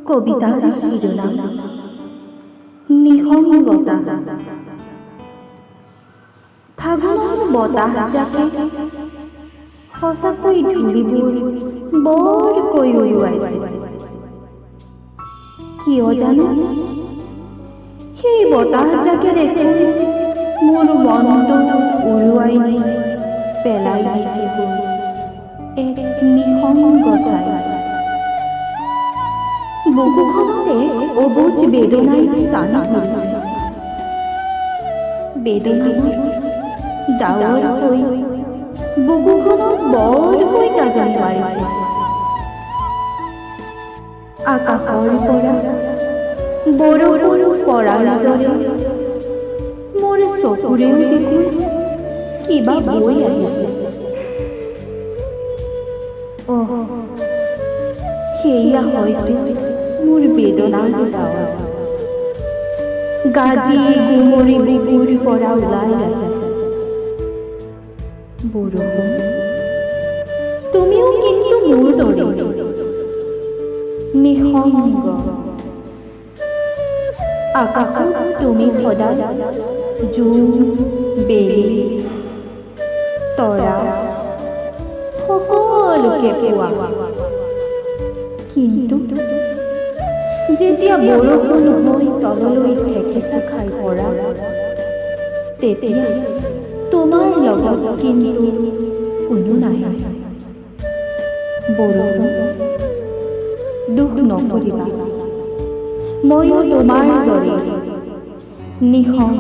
কবিতাৰ শিৰোনাম নিসংগতা। ফাগুনৰ বতাহ জাকে সঁচাকৈ ধূলিবোৰ বৰকৈ উৰুৱাইছে। কিয় জানো সেই বতাহ জাকেৰে মোৰ মনটো উৰুৱাই পেলাই দিছে এক নিসংগতাই। বুকুখনতে অবুজ বেদনাই চান ধৰিছে। বেদনাই ডাৱৰ হৈ বুকুখনত বৰকৈ গাজনি মাৰিছে। আকাশৰ পৰা বৰষুণ পৰাৰ দৰে মোৰ চকুৰেও দেখোন কিবা বৈ আহিছে। সেয়া হয়তো মোৰ বেদনাৰ ডাৱৰ গাজি গুমৰি বুকুৰ পৰা ওলাই আহিছে। বৰষুণ, তুমিও কিন্তু মোৰ দৰে নিসংগ। আকাশত তুমি সদায় জোন, বেলি, তৰা সকলোকে পোৱা। কিন্তু যেতিয়া বৰষুণ হৈ তললৈ ঠেকেচা খাই পৰা, তেতিয়া তোমাৰ লগত কিন্তু কোনো নাহে। বৰষুণ, দুখ নকৰিবা, ময়ো তোমাৰ দৰে নিসংগ।